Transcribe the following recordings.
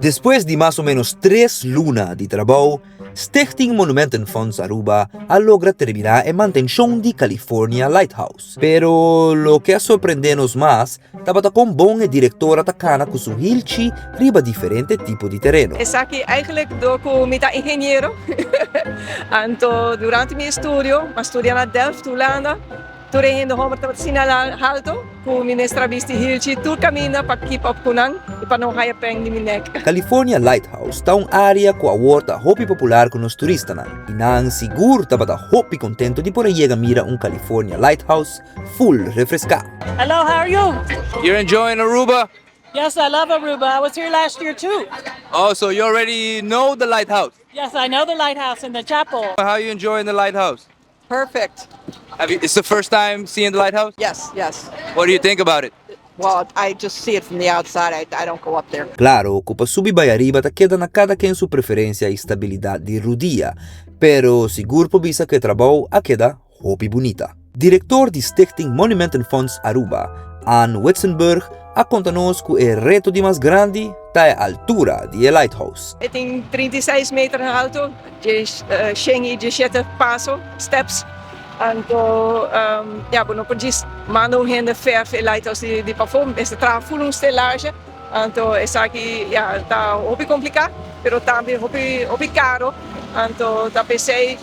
Después de más o menos 3 lunas de trabajo, Stichting Monumenten Fonds Aruba logra terminar el mantencion de California Lighthouse. Pero lo que sorprendenos más, tabata con bon directora cana con su hilchi riba diferente tipo de tereno. Ik zag eigenlijk door met de ingenieur. En durante mijn studio, maar studia na Delft, Holanda, toen ik in de homer te zien halto, com ministra visti hilchi, toen camina para keep up kunang, e para não cair peng de minek. California Lighthouse está área que awarta hopi popular con los turistas. Y nan seguro tabata hopi contento de poder llegar a mira California Lighthouse full refrescado. Hello, how are you? You're enjoying Aruba? Yes, I love Aruba. I was here last year too. Oh, so you already know the lighthouse? Yes, I know the lighthouse and the chapel. How are you enjoying the lighthouse? Perfect. It's the first time seeing the lighthouse? Yes. What do you think about it? Well, I just see it from the outside. I don't go up there. Claro, que para subir para arriba te queda na cada quien su preferencia y estabilidad de rodilla, pero seguro provisa que trabajo queda hopi bonita. Director de Stichting Monumentenfonds Aruba, 𝗩𝗵𝗶𝘄, conta-nos que el reto de más grande está a altura de lighthouse. Het is 36 meter alto, 17 pasos, steps. Então, bueno, podemos mandar gente ver lighthouse de perform, esse trabalho um estelagem. Então, isso aqui está um pouco complicado, mas também um pouco caro. Então, tá pensei,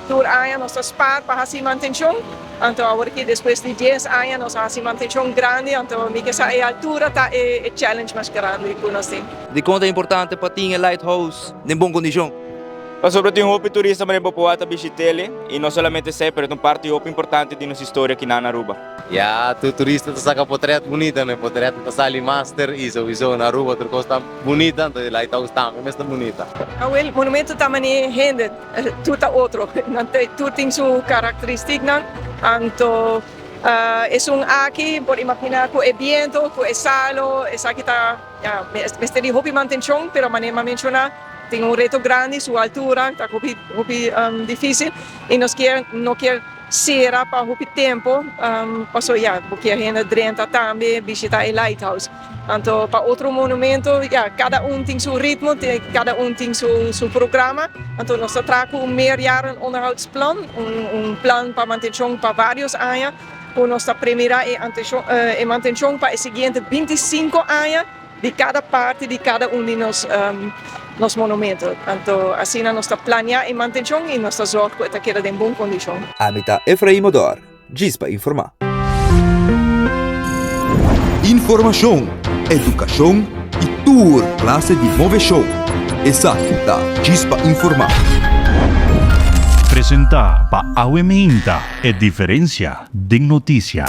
por aí nós spar para fazer manutenção. Então, agora que depois de 10 anos nós fazemos manutenção grande, então me que essa altura tá é challenge mais grande que nós temos. De quanto é importante para ter um lighthouse em boa condição? Sobre tem hopi turista para 𝗏𝗶𝗀𝗶𝘀 e não somente sei, mas é uma parte hopi importante de nossa história aqui na Aruba. Ja, tu turista ta saka potret bonita, né? Potret ta sali master e sowieso na Aruba tur costa bonita, então lighthouse tá, mas tá bonita. O monumento também rende tudo outro, não tem tudo tem sua característica, então é aqui pode imaginar que é vento, que é salo, essa aqui tá, este de hopi manutenção, pero maneira mencionar tem reto grande, sua altura, está hopi difícil e nós não quer será para o tempo, passou porque a gente drenta também visitar o lighthouse. Então, para outro monumento, cada tem seu ritmo, cada tem seu programa. Então, nós trazemos meerjaren onderhoudsplan, plan para manutenção para vários anos. Nós primeira manutenção para os seguintes 25 anos de cada parte de cada de nos monumentos. Então, assim nós planeamos a manutenção e nós zorgamos que quede em boa condição. Amita 𝗏𝗏𝗏𝗏𝗏, DJIS PA INFORMA. Informação, educação e tour classe de move show. Essa da DJIS PA INFORMA. Presenta pa AWEMainta, diferencia de noticia.